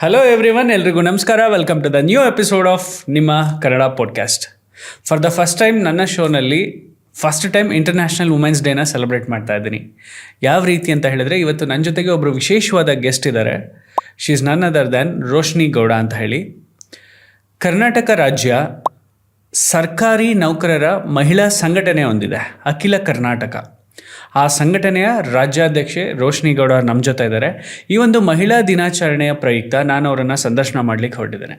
Hello everyone, ಎಲ್ರಿಗೂ ನಮಸ್ಕಾರ. Welcome to the new episode of ನಿಮ್ಮ Kannada podcast. For the first time ನನ್ನ ಶೋನಲ್ಲಿ ಇಂಟರ್ನ್ಯಾಷನಲ್ ವುಮೆನ್ಸ್ ಡೇನ ಸೆಲೆಬ್ರೇಟ್ ಮಾಡ್ತಾ ಇದ್ದೀನಿ. ಯಾವ ರೀತಿ ಅಂತ ಹೇಳಿದ್ರೆ, ಇವತ್ತು ನನ್ನ ಜೊತೆಗೆ ಒಬ್ಬರು ವಿಶೇಷವಾದ ಗೆಸ್ಟ್ ಇದ್ದಾರೆ. ಶಿ ಈಸ್ ನನ್ ಅದರ್ ದ್ಯಾನ್ ರೋಶ್ನಿ ಗೌಡ ಅಂತ ಹೇಳಿ. ಕರ್ನಾಟಕ ರಾಜ್ಯ ಸರ್ಕಾರಿ ನೌಕರರ ಮಹಿಳಾ ಸಂಘಟನೆ ಹೊಂದಿದೆ, ಅಖಿಲ ಕರ್ನಾಟಕ. ಆ ಸಂಘಟನೆಯ ರಾಜ್ಯಾಧ್ಯಕ್ಷೆ ರೋಶ್ನಿ ಗೌಡ ನಮ್ಮ ಜೊತೆ ಇದ್ದಾರೆ. ಈ ಒಂದು ಮಹಿಳಾ ದಿನಾಚರಣೆಯ ಪ್ರಯುಕ್ತ ನಾನು ಅವರನ್ನು ಸಂದರ್ಶನ ಮಾಡಲಿಕ್ಕೆ ಹೊರಟಿದ್ದೇನೆ.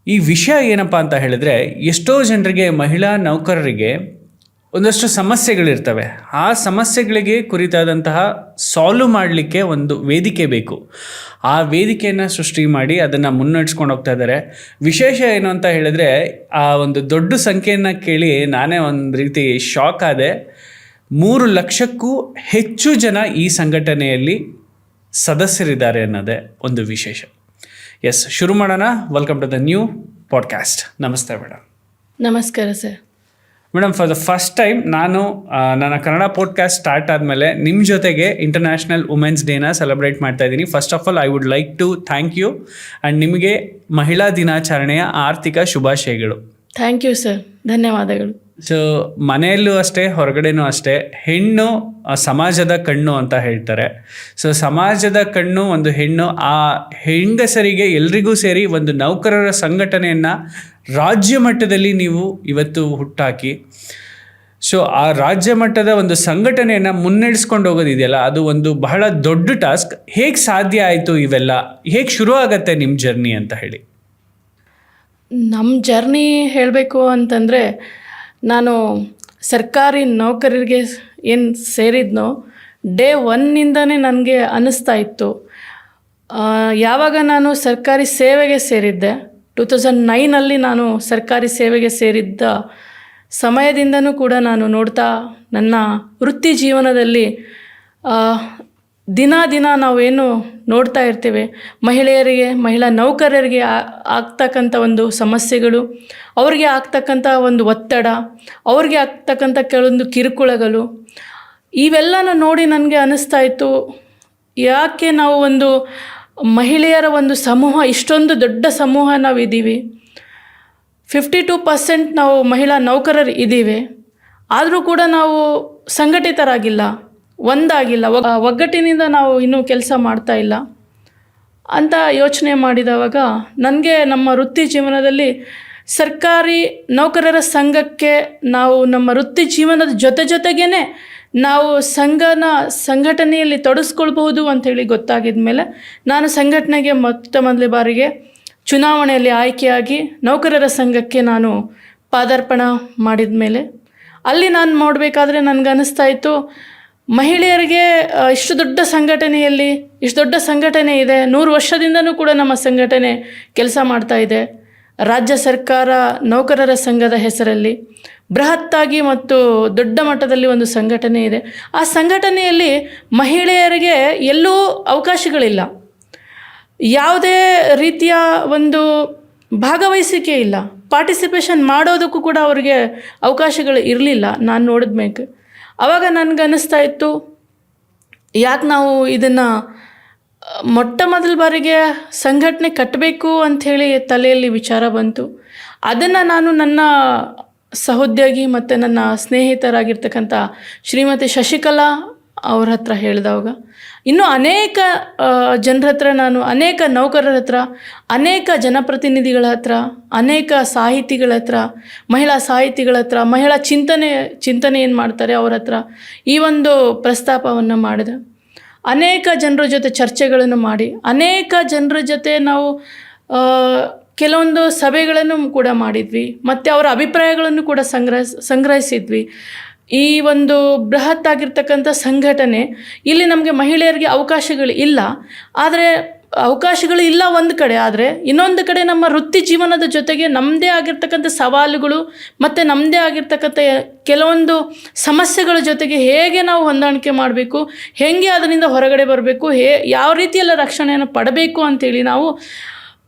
ಈ ವಿಷಯ ಏನಪ್ಪ ಅಂತ ಹೇಳಿದರೆ, ಎಷ್ಟೋ ಜನರಿಗೆ, ಮಹಿಳಾ ನೌಕರರಿಗೆ ಒಂದಷ್ಟು ಸಮಸ್ಯೆಗಳಿರ್ತವೆ. ಆ ಸಮಸ್ಯೆಗಳಿಗೆ ಕುರಿತಾದಂತಹ ಸಾಲ್ವ್ ಮಾಡಲಿಕ್ಕೆ ಒಂದು ವೇದಿಕೆ ಬೇಕು. ಆ ವೇದಿಕೆಯನ್ನು ಸೃಷ್ಟಿ ಮಾಡಿ ಅದನ್ನು ಮುನ್ನಡೆಸ್ಕೊಂಡು ಹೋಗ್ತಾ ಇದ್ದಾರೆ. ವಿಶೇಷ ಏನು ಅಂತ ಹೇಳಿದ್ರೆ, ಆ ಒಂದು ದೊಡ್ಡ ಸಂಖ್ಯೆಯನ್ನು ಕೇಳಿ ನಾನೇ ಒಂದು ರೀತಿ ಶಾಕ್ ಆದೆ. 3 ಲಕ್ಷಕ್ಕೂ ಹೆಚ್ಚು ಜನ ಈ ಸಂಘಟನೆಯಲ್ಲಿ ಸದಸ್ಯರಿದ್ದಾರೆ ಅನ್ನೋದೇ ಒಂದು ವಿಶೇಷ. ಎಸ್, ಶುರು ಮಾಡೋಣ. Welcome to the new podcast. ನಮಸ್ತೆ ಮೇಡಮ್. ನಮಸ್ಕಾರ sir. Madam, for the first time ನಾನು ನನ್ನ ಕನ್ನಡ ಪಾಡ್ಕಾಸ್ಟ್ ಸ್ಟಾರ್ಟ್ ಆದಮೇಲೆ ನಿಮ್ಮ ಜೊತೆಗೆ ಇಂಟರ್ನ್ಯಾಷನಲ್ ವುಮೆನ್ಸ್ ಡೇನ ಸೆಲೆಬ್ರೇಟ್ ಮಾಡ್ತಾ ಇದ್ದೀನಿ. First of all I would like to thank you and ನಿಮಗೆ ಮಹಿಳಾ ದಿನಾಚರಣೆಯ ಆರ್ಥಿಕ ಶುಭಾಶಯಗಳು. ಥ್ಯಾಂಕ್ ಯು ಸರ್, ಧನ್ಯವಾದಗಳು. ಸೊ ಮನೆಯಲ್ಲೂ ಅಷ್ಟೇ, ಹೊರಗಡೆನೂ ಅಷ್ಟೇ, ಹೆಣ್ಣು ಸಮಾಜದ ಕಣ್ಣು ಅಂತ ಹೇಳ್ತಾರೆ. ಸೊ ಸಮಾಜದ ಕಣ್ಣು ಒಂದು ಹೆಣ್ಣು. ಆ ಹೆಂಗಸರಿಗೆ ಎಲ್ರಿಗೂ ಸೇರಿ ಒಂದು ನೌಕರರ ಸಂಘಟನೆಯನ್ನು ರಾಜ್ಯ ಮಟ್ಟದಲ್ಲಿ ನೀವು ಇವತ್ತು ಹುಟ್ಟಾಕಿ, ಸೊ ಆ ರಾಜ್ಯ ಮಟ್ಟದ ಒಂದು ಸಂಘಟನೆಯನ್ನು ಮುನ್ನಡೆಸ್ಕೊಂಡು ಹೋಗೋದಿದೆಯಲ್ಲ, ಅದು ಒಂದು ಬಹಳ ದೊಡ್ಡ ಟಾಸ್ಕ್. ಹೇಗೆ ಸಾಧ್ಯ ಆಯಿತು ಇವೆಲ್ಲ? ಹೇಗೆ ಶುರು ಆಗತ್ತೆ ನಿಮ್ಮ ಜರ್ನಿ ಅಂತ ಹೇಳಿ. ನಮ್ಮ ಜರ್ನಿ ಹೇಳಬೇಕು ಅಂತಂದರೆ, ನಾನು ಸರ್ಕಾರಿ ನೌಕರರಿಗೆ ಏನು ಸೇರಿದ್ನೋ ಡೇ 1ನಿಂದನೇ ನನಗೆ ಅನ್ನಿಸ್ತಾ ಇತ್ತು. ಯಾವಾಗ ನಾನು ಸರ್ಕಾರಿ ಸೇವೆಗೆ ಸೇರಿದ್ದೆ, 2009 ನಾನು ಸರ್ಕಾರಿ ಸೇವೆಗೆ ಸೇರಿದ್ದ ಸಮಯದಿಂದನೂ ಕೂಡ ನಾನು ನೋಡ್ತಾ, ನನ್ನ ವೃತ್ತಿ ಜೀವನದಲ್ಲಿ ದಿನ ನಾವೇನು ನೋಡ್ತಾ ಇರ್ತೀವಿ, ಮಹಿಳಾ ನೌಕರರಿಗೆ ಆಗ್ತಕ್ಕಂಥ ಒಂದು ಸಮಸ್ಯೆಗಳು, ಅವ್ರಿಗೆ ಆಗ್ತಕ್ಕಂಥ ಒಂದು ಒತ್ತಡ, ಅವ್ರಿಗೆ ಆಗ್ತಕ್ಕಂಥ ಕೆಲವೊಂದು ಕಿರುಕುಳಗಳು, ಇವೆಲ್ಲನೂ ನೋಡಿ ನನಗೆ ಅನ್ನಿಸ್ತಾ ಇತ್ತು, ಯಾಕೆ ನಾವು ಒಂದು ಮಹಿಳೆಯರ ಒಂದು ಸಮೂಹ, ಇಷ್ಟೊಂದು ದೊಡ್ಡ ಸಮೂಹ ನಾವು ಇದ್ದೀವಿ, 52% ನಾವು ಮಹಿಳಾ ನೌಕರರು ಇದ್ದೀವಿ, ಆದರೂ ಕೂಡ ನಾವು ಸಂಘಟಿತರಾಗಿಲ್ಲ, ಒಂದಾಗಿಲ್ಲ, ಒಗ್ಗಟ್ಟಿನಿಂದ ನಾವು ಇನ್ನೂ ಕೆಲಸ ಮಾಡ್ತಾ ಇಲ್ಲ ಅಂತ ಯೋಚನೆ ಮಾಡಿದವಾಗ ನನಗೆ ನಮ್ಮ ವೃತ್ತಿ ಜೀವನದಲ್ಲಿ ಸರ್ಕಾರಿ ನೌಕರರ ಸಂಘಕ್ಕೆ ನಾವು ನಮ್ಮ ವೃತ್ತಿ ಜೀವನದ ಜೊತೆಗೇ ನಾವು ಸಂಘಟನೆಯಲ್ಲಿ ತೊಡಗಿಸ್ಕೊಳ್ಬಹುದು ಅಂಥೇಳಿ ಗೊತ್ತಾಗಿದ ಮೇಲೆ ನಾನು ಸಂಘಟನೆಗೆ ಮೊದಲ ಬಾರಿಗೆ ಚುನಾವಣೆಯಲ್ಲಿ ಆಯ್ಕೆಯಾಗಿ ನೌಕರರ ಸಂಘಕ್ಕೆ ನಾನು ಪಾದಾರ್ಪಣ ಮಾಡಿದ ಮೇಲೆ ಅಲ್ಲಿ ನಾನು ನೋಡಬೇಕಾದ್ರೆ ನನಗನ್ನಿಸ್ತಾ ಇತ್ತು, ಮಹಿಳೆಯರಿಗೆ ಇಷ್ಟು ದೊಡ್ಡ ಸಂಘಟನೆಯಲ್ಲಿ, ಇಷ್ಟು ದೊಡ್ಡ ಸಂಘಟನೆ ಇದೆ, 100 ವರ್ಷದಿಂದನೂ ಕೂಡ ನಮ್ಮ ಸಂಘಟನೆ ಕೆಲಸ ಮಾಡ್ತಾ ಇದೆ. ರಾಜ್ಯ ಸರ್ಕಾರ ನೌಕರರ ಸಂಘದ ಹೆಸರಲ್ಲಿ ಬೃಹತ್ತಾಗಿ ಮತ್ತು ದೊಡ್ಡ ಮಟ್ಟದಲ್ಲಿ ಒಂದು ಸಂಘಟನೆ ಇದೆ. ಆ ಸಂಘಟನೆಯಲ್ಲಿ ಮಹಿಳೆಯರಿಗೆ ಎಲ್ಲೂ ಅವಕಾಶಗಳಿಲ್ಲ, ಯಾವುದೇ ರೀತಿಯ ಒಂದು ಭಾಗವಹಿಸಿಕೆ ಇಲ್ಲ, ಪಾರ್ಟಿಸಿಪೇಷನ್ ಮಾಡೋದಕ್ಕೂ ಕೂಡ ಅವರಿಗೆ ಅವಕಾಶಗಳು ಇರಲಿಲ್ಲ. ನಾನು ನೋಡಿದ ಮೇಲೆ ಆವಾಗ ನನಗನ್ನಿಸ್ತಾ ಇತ್ತು, ಯಾಕೆ ನಾವು ಇದನ್ನು ಮೊದಲ ಬಾರಿಗೆ ಸಂಘಟನೆ ಕಟ್ಟಬೇಕು ಅಂಥೇಳಿ ತಲೆಯಲ್ಲಿ ವಿಚಾರ ಬಂತು. ಅದನ್ನು ನಾನು ನನ್ನ ಸಹೋದ್ಯೋಗಿ ಮತ್ತು ನನ್ನ ಸ್ನೇಹಿತರಾಗಿರ್ತಕ್ಕಂಥ ಶ್ರೀಮತಿ ಶಶಿಕಲಾ ಅವ್ರ ಹತ್ರ ಹೇಳಿದವಾಗ, ಇನ್ನೂ ಅನೇಕ ಜನರ ಹತ್ರ, ನಾನು ಅನೇಕ ನೌಕರರ ಹತ್ರ, ಅನೇಕ ಜನಪ್ರತಿನಿಧಿಗಳ ಹತ್ರ, ಅನೇಕ ಸಾಹಿತಿಗಳ ಹತ್ರ, ಮಹಿಳಾ ಸಾಹಿತಿಗಳ ಹತ್ರ, ಮಹಿಳಾ ಚಿಂತನೆ ಏನು ಮಾಡ್ತಾರೆ ಅವ್ರ ಹತ್ರ ಈ ಒಂದು ಪ್ರಸ್ತಾಪವನ್ನು ಮಾಡಿದೆ. ಅನೇಕ ಜನರ ಜೊತೆ ಚರ್ಚೆಗಳನ್ನು ಮಾಡಿ, ಅನೇಕ ಜನರ ಜೊತೆ ನಾವು ಕೆಲವೊಂದು ಸಭೆಗಳನ್ನು ಕೂಡ ಮಾಡಿದ್ವಿ ಮತ್ತು ಅವರ ಅಭಿಪ್ರಾಯಗಳನ್ನು ಕೂಡ ಸಂಗ್ರಹಿಸಿದ್ವಿ. ಈ ಒಂದು ಬೃಹತ್ ಆಗಿರ್ತಕ್ಕಂಥ ಸಂಘಟನೆ ಇಲ್ಲಿ ನಮಗೆ ಮಹಿಳೆಯರಿಗೆ ಅವಕಾಶಗಳು ಇಲ್ಲ, ಆದರೆ ಅವಕಾಶಗಳು ಇಲ್ಲ ಒಂದು ಕಡೆ, ಆದರೆ ಇನ್ನೊಂದು ಕಡೆ ನಮ್ಮ ವೃತ್ತಿ ಜೀವನದ ಜೊತೆಗೆ ನಮ್ಮದೇ ಆಗಿರ್ತಕ್ಕಂಥ ಸವಾಲುಗಳು ಮತ್ತು ನಮ್ಮದೇ ಆಗಿರ್ತಕ್ಕಂಥ ಕೆಲವೊಂದು ಸಮಸ್ಯೆಗಳ ಜೊತೆಗೆ ಹೇಗೆ ನಾವು ಹೊಂದಾಣಿಕೆ ಮಾಡಬೇಕು, ಹೇಗೆ ಅದರಿಂದ ಹೊರಗಡೆ ಬರಬೇಕು, ಯಾವ ರೀತಿಯೆಲ್ಲ ರಕ್ಷಣೆಯನ್ನು ಪಡಬೇಕು ಅಂಥೇಳಿ ನಾವು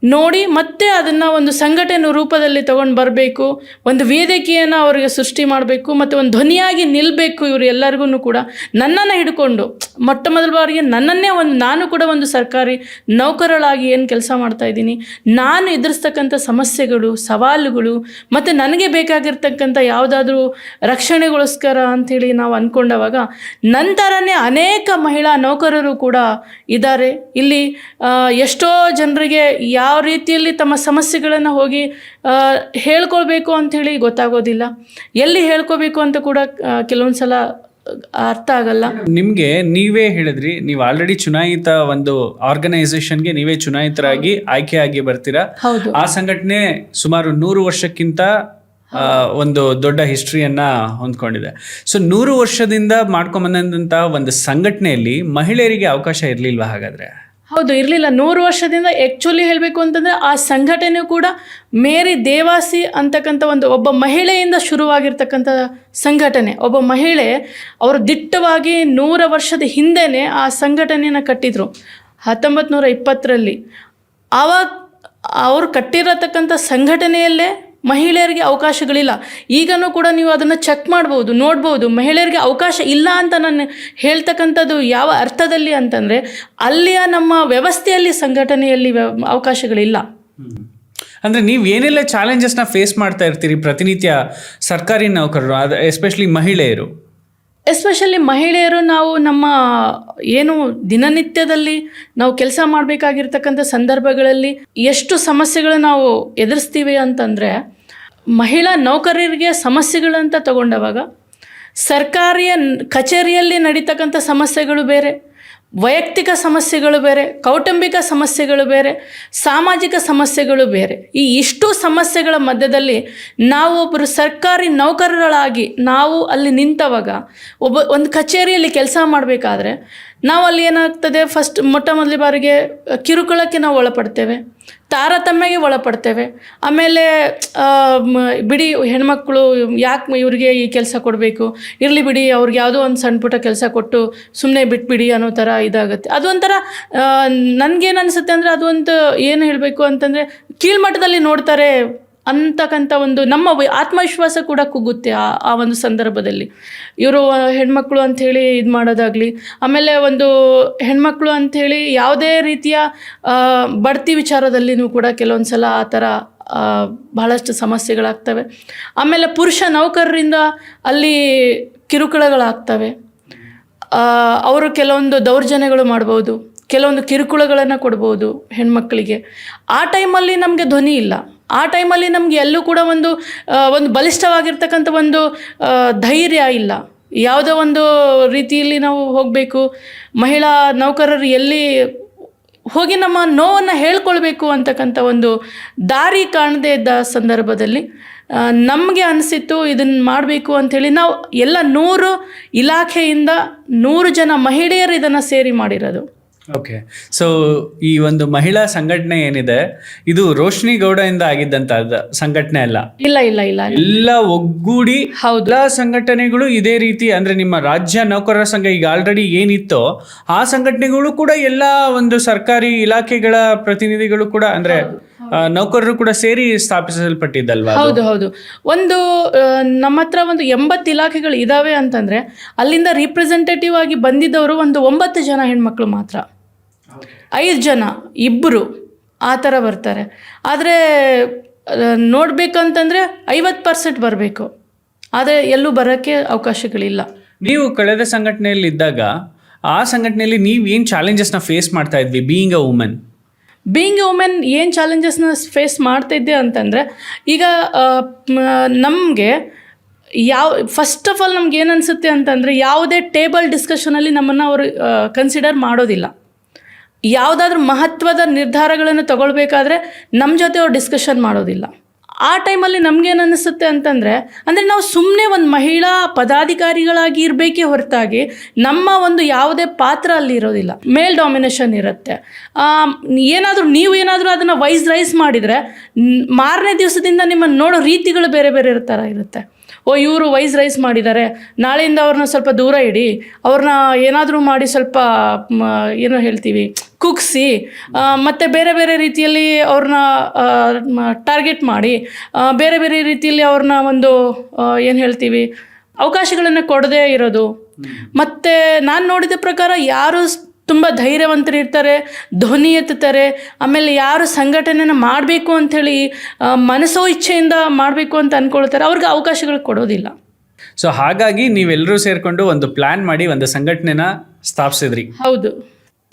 ನೋಡಿ ಮತ್ತೆ ಅದನ್ನು ಒಂದು ಸಂಘಟನೆ ರೂಪದಲ್ಲಿ ತೊಗೊಂಡು ಬರಬೇಕು, ಒಂದು ವೇದಿಕೆಯನ್ನು ಅವರಿಗೆ ಸೃಷ್ಟಿ ಮಾಡಬೇಕು ಮತ್ತು ಒಂದು ಧ್ವನಿಯಾಗಿ ನಿಲ್ಲಬೇಕು. ಇವರು ಎಲ್ಲರಿಗೂ ಕೂಡ ನನ್ನನ್ನು ಹಿಡ್ಕೊಂಡು ಮೊಟ್ಟ ಮೊದಲ ಬಾರಿಗೆ ನನ್ನನ್ನೇ ನಾನು ಕೂಡ ಒಂದು ಸರ್ಕಾರಿ ನೌಕರಳಾಗಿ ಏನು ಕೆಲಸ ಮಾಡ್ತಾಯಿದ್ದೀನಿ, ನಾನು ಎದುರಿಸ್ತಕ್ಕಂಥ ಸಮಸ್ಯೆಗಳು, ಸವಾಲುಗಳು ಮತ್ತು ನನಗೆ ಬೇಕಾಗಿರ್ತಕ್ಕಂಥ ಯಾವುದಾದ್ರೂ ರಕ್ಷಣೆಗೋಸ್ಕರ ಅಂಥೇಳಿ ನಾವು ಅಂದ್ಕೊಂಡವಾಗ ನಂತರನೇ ಅನೇಕ ಮಹಿಳಾ ನೌಕರರು ಕೂಡ ಇದ್ದಾರೆ. ಇಲ್ಲಿ ಎಷ್ಟೋ ಜನರಿಗೆ ಯಾವ ರೀತಿಯಲ್ಲಿ ತಮ್ಮ ಸಮಸ್ಯೆಗಳನ್ನು ಹೋಗಿ ಹೇಳ್ಕೊಳ್ಬೇಕು ಅಂಥೇಳಿ ಗೊತ್ತಾಗೋದಿಲ್ಲ, ಎಲ್ಲಿ ಹೇಳ್ಕೋಬೇಕು ಅಂತ ಕೂಡ ಕೆಲವೊಂದು ಸಲ ಅರ್ಥ ಆಗಲ್ಲ. ನಿಮಗೆ ನೀವೇ ಹೇಳಿದ್ರಿ, ನೀವು ಆಲ್ರೆಡಿ ಚುನಾಯಿತ ಒಂದು ಆರ್ಗನೈಸೇಷನ್ಗೆ ನೀವೇ ಚುನಾಯಿತರಾಗಿ ಆಯ್ಕೆಯಾಗಿ ಬರ್ತೀರಾ. ಹೌದು. ಆ ಸಂಘಟನೆ ಸುಮಾರು 100 ವರ್ಷಕ್ಕಿಂತ ಒಂದು ದೊಡ್ಡ ಹಿಸ್ಟ್ರಿಯನ್ನ ಹೊಂದ್ಕೊಂಡಿದೆ. ಸೊ 100 ವರ್ಷದಿಂದ ಮಾಡ್ಕೊಂಬಂದಂತಹ ಒಂದು ಸಂಘಟನೆಯಲ್ಲಿ ಮಹಿಳೆಯರಿಗೆ ಅವಕಾಶ ಇರಲಿಲ್ವಾ ಹಾಗಾದ್ರೆ? ಹೌದು, ಇರಲಿಲ್ಲ. 100 ವರ್ಷದಿಂದ ಆ್ಯಕ್ಚುಲಿ ಹೇಳಬೇಕು ಅಂತಂದರೆ ಆ ಸಂಘಟನೆ ಕೂಡ ಮೇರಿ ದೇವಾಸಿ ಅಂತಕ್ಕಂಥ ಒಬ್ಬ ಮಹಿಳೆಯಿಂದ ಶುರುವಾಗಿರ್ತಕ್ಕಂಥ ಸಂಘಟನೆ. ಒಬ್ಬ ಮಹಿಳೆ ಅವರು ದಿಟ್ಟವಾಗಿ 100 ವರ್ಷದ ಹಿಂದೆಯೇ ಆ ಸಂಘಟನೆಯನ್ನು ಕಟ್ಟಿದರು. 1920ರಲ್ಲಿ ಆವಾಗ ಅವರು ಕಟ್ಟಿರತಕ್ಕಂಥ ಸಂಘಟನೆಯಲ್ಲೇ ಮಹಿಳೆಯರಿಗೆ ಅವಕಾಶಗಳಿಲ್ಲ. ಈಗನೂ ಕೂಡ ನೀವು ಅದನ್ನು ಚೆಕ್ ಮಾಡ್ಬೋದು, ನೋಡ್ಬೋದು. ಮಹಿಳೆಯರಿಗೆ ಅವಕಾಶ ಇಲ್ಲ ಅಂತ ನಾನು ಹೇಳ್ತಕ್ಕಂಥದ್ದು ಯಾವ ಅರ್ಥದಲ್ಲಿ ಅಂತಂದರೆ, ಅಲ್ಲಿಯ ನಮ್ಮ ವ್ಯವಸ್ಥೆಯಲ್ಲಿ ಸಂಘಟನೆಯಲ್ಲಿ ಅವಕಾಶಗಳಿಲ್ಲ. ಅಂದರೆ ನೀವು ಏನೆಲ್ಲ ಚಾಲೆಂಜಸ್ನ ಫೇಸ್ ಮಾಡ್ತಾ ಇರ್ತೀರಿ ಪ್ರತಿನಿತ್ಯ ಸರ್ಕಾರಿ ನೌಕರರು, ಅದು ಎಸ್ಪೆಷಲಿ ಮಹಿಳೆಯರು? ಎಸ್ಪೆಷಲಿ ಮಹಿಳೆಯರು ನಾವು ನಮ್ಮ ಏನು ದಿನನಿತ್ಯದಲ್ಲಿ ನಾವು ಕೆಲಸ ಮಾಡಬೇಕಾಗಿರ್ತಕ್ಕಂಥ ಸಂದರ್ಭಗಳಲ್ಲಿ ಎಷ್ಟು ಸಮಸ್ಯೆಗಳು ನಾವು ಎದುರಿಸ್ತೀವಿ ಅಂತಂದರೆ, ಮಹಿಳಾ ನೌಕರರಿಗೆ ಸಮಸ್ಯೆಗಳಂತ ತಗೊಂಡವಾಗ ಸರ್ಕಾರಿಯ ಕಚೇರಿಯಲ್ಲಿ ನಡೀತಕ್ಕಂಥ ಸಮಸ್ಯೆಗಳು ಬೇರೆ, ವೈಯಕ್ತಿಕ ಸಮಸ್ಯೆಗಳು ಬೇರೆ, ಕೌಟುಂಬಿಕ ಸಮಸ್ಯೆಗಳು ಬೇರೆ, ಸಾಮಾಜಿಕ ಸಮಸ್ಯೆಗಳು ಬೇರೆ. ಈ ಇಷ್ಟು ಸಮಸ್ಯೆಗಳ ಮಧ್ಯದಲ್ಲಿ ನಾವು ಒಬ್ಬರು ಸರ್ಕಾರಿ ನೌಕರರಾಗಿ ನಾವು ಅಲ್ಲಿ ನಿಂತವಾಗ ಒಂದು ಕಚೇರಿಯಲ್ಲಿ ಕೆಲಸ ಮಾಡಬೇಕಾದ್ರೆ ನಾವು ಅಲ್ಲಿ ಏನಾಗ್ತದೆ, ಮೊಟ್ಟ ಮೊದಲ ಬಾರಿಗೆ ಕಿರುಕುಳಕ್ಕೆ ನಾವು ಒಳಪಡ್ತೇವೆ, ತಾರತಮ್ಯಗೆ ಒಳಪಡ್ತೇವೆ. ಆಮೇಲೆ ಬಿಡಿ ಹೆಣ್ಮಕ್ಳು ಯಾಕೆ ಇವರಿಗೆ ಈ ಕೆಲಸ ಕೊಡಬೇಕು, ಇರಲಿ ಬಿಡಿ ಅವ್ರಿಗೆ ಯಾವುದೋ ಒಂದು ಸಣ್ಣ ಪುಟ್ಟ ಕೆಲಸ ಕೊಟ್ಟು ಸುಮ್ಮನೆ ಬಿಟ್ಬಿಡಿ ಅನ್ನೋ ಥರ ಇದಾಗುತ್ತೆ. ಅದೊಂಥರ ನನಗೇನು ಅನಿಸುತ್ತೆ ಅಂದರೆ, ಅದೊಂದು ಏನು ಹೇಳಬೇಕು ಅಂತಂದರೆ ಕೀಳ್ಮಟ್ಟದಲ್ಲಿ ನೋಡ್ತಾರೆ ಅಂತಕ್ಕಂಥ ಒಂದು ನಮ್ಮ ಆತ್ಮವಿಶ್ವಾಸ ಕೂಡ ಕುಗ್ಗುತ್ತೆ ಆ ಒಂದು ಸಂದರ್ಭದಲ್ಲಿ. ಇವರು ಹೆಣ್ಮಕ್ಳು ಅಂಥೇಳಿ ಇದು ಮಾಡೋದಾಗಲಿ, ಆಮೇಲೆ ಒಂದು ಹೆಣ್ಮಕ್ಳು ಅಂಥೇಳಿ ಯಾವುದೇ ರೀತಿಯ ಬಡ್ತಿ ವಿಚಾರದಲ್ಲಿನೂ ಕೂಡ ಕೆಲವೊಂದು ಸಲ ಆ ಥರ ಬಹಳಷ್ಟು ಸಮಸ್ಯೆಗಳಾಗ್ತವೆ. ಆಮೇಲೆ ಪುರುಷ ನೌಕರರಿಂದ ಅಲ್ಲಿ ಕಿರುಕುಳಗಳಾಗ್ತವೆ. ಅವರು ಕೆಲವೊಂದು ದೌರ್ಜನ್ಯಗಳು ಮಾಡ್ಬೋದು, ಕೆಲವೊಂದು ಕಿರುಕುಳಗಳನ್ನು ಕೊಡ್ಬೋದು ಹೆಣ್ಮಕ್ಳಿಗೆ. ಆ ಟೈಮಲ್ಲಿ ನಮಗೆ ಧ್ವನಿ ಇಲ್ಲ. ಆ ಟೈಮಲ್ಲಿ ನಮಗೆ ಎಲ್ಲೂ ಕೂಡ ಒಂದು ಬಲಿಷ್ಠವಾಗಿರ್ತಕ್ಕಂಥ ಒಂದು ಧೈರ್ಯ ಇಲ್ಲ. ಯಾವುದೋ ಒಂದು ರೀತಿಯಲ್ಲಿ ನಾವು ಹೋಗಬೇಕು, ಮಹಿಳಾ ನೌಕರರು ಎಲ್ಲಿ ಹೋಗಿ ನಮ್ಮ ನೋವನ್ನು ಹೇಳ್ಕೊಳ್ಬೇಕು ಅಂತಕ್ಕಂಥ ಒಂದು ದಾರಿ ಕಾಣದೇ ಇದ್ದ ಸಂದರ್ಭದಲ್ಲಿ ನಮಗೆ ಅನಿಸಿತ್ತು ಇದನ್ನು ಮಾಡಬೇಕು ಅಂಥೇಳಿ. ನಾವು ಎಲ್ಲ 100 ಇಲಾಖೆಯಿಂದ 100 ಜನ ಮಹಿಳೆಯರು ಇದನ್ನು ಸೇರಿ ಮಾಡಿರೋದು. ಓಕೆ, ಸೊ ಈ ಒಂದು ಮಹಿಳಾ ಸಂಘಟನೆ ಏನಿದೆ ಇದು ರೋಶ್ನಿ ಗೌಡದಿಂದ ಆಗಿದ್ದಂತ ಸಂಘಟನೆ ಅಲ್ಲ? ಇಲ್ಲ ಇಲ್ಲ ಇಲ್ಲ, ಎಲ್ಲ ಒಗ್ಗೂಡಿ ಎಲ್ಲ ಸಂಘಟನೆಗಳು ಇದೇ ರೀತಿ. ಅಂದ್ರೆ ನಿಮ್ಮ ರಾಜ್ಯ ನೌಕರರ ಸಂಘ ಈಗ ಆಲ್ರೆಡಿ ಏನಿತ್ತೋ ಆ ಸಂಘಟನೆಗಳು ಕೂಡ ಎಲ್ಲ ಒಂದು ಸರ್ಕಾರಿ ಇಲಾಖೆಗಳ ಪ್ರತಿನಿಧಿಗಳು ಕೂಡ ಅಂದ್ರೆ ನೌಕರರು ಕೂಡ ಸೇರಿ ಸ್ಥಾಪಿಸಲ್ಪಟ್ಟಿದ್ದಲ್ವಾ? ಹೌದು ಹೌದು. ನಮ್ಮ ಹತ್ರ 80 ಇಲಾಖೆಗಳು ಇದಾವೆ ಅಂತಂದ್ರೆ ಅಲ್ಲಿಂದ ರಿಪ್ರೆಸೆಂಟೇಟಿವ್ ಆಗಿ ಬಂದಿದ್ದವರು 9 ಜನ ಹೆಣ್ಮಕ್ಳು ಮಾತ್ರ, 5 ಜನ, 2 ಆ ಥರ ಬರ್ತಾರೆ. ಆದರೆ ನೋಡ್ಬೇಕಂತಂದ್ರೆ 50% ಬರಬೇಕು, ಆದರೆ ಎಲ್ಲೂ ಬರೋಕ್ಕೆ ಅವಕಾಶಗಳಿಲ್ಲ. ನೀವು ಕಳೆದ ಸಂಘಟನೆಯಲ್ಲಿ ಇದ್ದಾಗ ಆ ಸಂಘಟನೆಯಲ್ಲಿ ನೀವು ಏನು ಚಾಲೆಂಜಸ್ನ ಫೇಸ್ ಮಾಡ್ತಾ ಇದ್ವಿ? ಬೀಯಿಂಗ್ ಅ ವುಮೆನ್ ಏನು ಚಾಲೆಂಜಸ್ನ ಫೇಸ್ ಮಾಡ್ತಾಯಿದ್ದೆ ಅಂತಂದರೆ, ಈಗ ನಮಗೆ ಫಸ್ಟ್ ಆಫ್ ಆಲ್ ನಮ್ಗೆ ಏನು ಅನಿಸುತ್ತೆ ಅಂತಂದರೆ, ಯಾವುದೇ ಟೇಬಲ್ ಡಿಸ್ಕಷನಲ್ಲಿ ನಮ್ಮನ್ನು ಅವರು ಕನ್ಸಿಡರ್ ಮಾಡೋದಿಲ್ಲ. ಯಾವುದಾದ್ರೂ ಮಹತ್ವದ ನಿರ್ಧಾರಗಳನ್ನು ತಗೊಳ್ಬೇಕಾದ್ರೆ ನಮ್ಮ ಜೊತೆ ಅವ್ರು ಡಿಸ್ಕಷನ್ ಮಾಡೋದಿಲ್ಲ. ಆ ಟೈಮಲ್ಲಿ ನಮಗೇನು ಅನ್ನಿಸುತ್ತೆ ಅಂತಂದರೆ, ಅಂದರೆ ನಾವು ಸುಮ್ಮನೆ ಒಂದು ಮಹಿಳಾ ಪದಾಧಿಕಾರಿಗಳಾಗಿ ಇರಬೇಕೇ ಹೊರತಾಗಿ ನಮ್ಮ ಒಂದು ಯಾವುದೇ ಪಾತ್ರ ಅಲ್ಲಿ ಇರೋದಿಲ್ಲ. ಮೇಲ್ ಡಾಮಿನೇಷನ್ ಇರುತ್ತೆ. ನೀವು ಏನಾದರೂ ಅದನ್ನು ರೈಸ್ ಮಾಡಿದರೆ ಮಾರನೇ ದಿವಸದಿಂದ ನಿಮ್ಮನ್ನು ನೋಡೋ ರೀತಿಗಳು ಬೇರೆ ಬೇರೆ ಥರ ಇರುತ್ತೆ. ಇವರು ವೈಸ್ ರೈಸ್ ಮಾಡಿದ್ದಾರೆ, ನಾಳೆಯಿಂದ ಅವ್ರನ್ನ ಸ್ವಲ್ಪ ದೂರ ಇಡಿ, ಅವ್ರನ್ನ ಏನಾದರೂ ಮಾಡಿ ಸ್ವಲ್ಪ ಏನೋ ಹೇಳ್ತೀವಿ ಕುಗ್ಸಿ, ಮತ್ತು ಬೇರೆ ಬೇರೆ ರೀತಿಯಲ್ಲಿ ಅವ್ರನ್ನ ಟಾರ್ಗೆಟ್ ಮಾಡಿ, ಬೇರೆ ಬೇರೆ ರೀತಿಯಲ್ಲಿ ಅವ್ರನ್ನ ಒಂದು ಏನು ಹೇಳ್ತೀವಿ ಅವಕಾಶಗಳನ್ನು ಕೊಡದೇ ಇರೋದು. ಮತ್ತು ನಾನು ನೋಡಿದ ಪ್ರಕಾರ ಯಾರು ತುಂಬ ಧೈರ್ಯವಂತರಿರ್ತಾರೆ, ಧ್ವನಿ ಎತ್ತುತ್ತಾರೆ, ಆಮೇಲೆ ಯಾರು ಸಂಘಟನೆನ ಮಾಡಬೇಕು ಅಂಥೇಳಿ ಮನಸ್ಸೋ ಇಚ್ಛೆಯಿಂದ ಮಾಡಬೇಕು ಅಂತ ಅಂದ್ಕೊಳ್ತಾರೆ, ಅವ್ರಿಗೆ ಅವಕಾಶಗಳು ಕೊಡೋದಿಲ್ಲ. ಸೊ ಹಾಗಾಗಿ ನೀವೆಲ್ಲರೂ ಸೇರಿಕೊಂಡು ಒಂದು ಪ್ಲ್ಯಾನ್ ಮಾಡಿ ಒಂದು ಸಂಘಟನೆನ ಸ್ಥಾಪಿಸಿದ್ರಿ. ಹೌದು.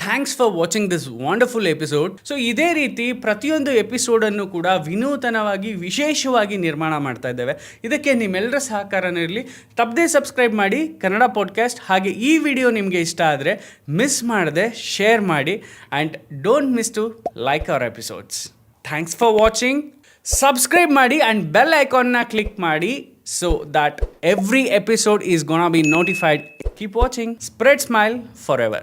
Thanks for watching this wonderful episode. So ಇದೇ ರೀತಿ ಪ್ರತಿಯೊಂದು ಎಪಿಸೋಡನ್ನು ಕೂಡ ವಿನೂತನವಾಗಿ ವಿಶೇಷವಾಗಿ ನಿರ್ಮಾಣ ಮಾಡ್ತಾ ಇದ್ದೇವೆ. ಇದಕ್ಕೆ ನಿಮ್ಮೆಲ್ಲರ ಸಹಕಾರನೂ ಇರಲಿ. ತಪ್ಪದೇ ಸಬ್ಸ್ಕ್ರೈಬ್ ಮಾಡಿ ಕನ್ನಡ ಪಾಡ್ಕಾಸ್ಟ್. ಹಾಗೆ ಈ ವಿಡಿಯೋ ನಿಮಗೆ ಇಷ್ಟ ಆದರೆ ಮಿಸ್ ಮಾಡದೆ ಶೇರ್ ಮಾಡಿ and don't miss to like our episodes. Thanks for watching. Subscribe ಮಾಡಿ ಆ್ಯಂಡ್ ಬೆಲ್ ಐಕಾನ್ನ ಕ್ಲಿಕ್ ಮಾಡಿ so that every episode is gonna be notified. Keep watching. Spread smile forever.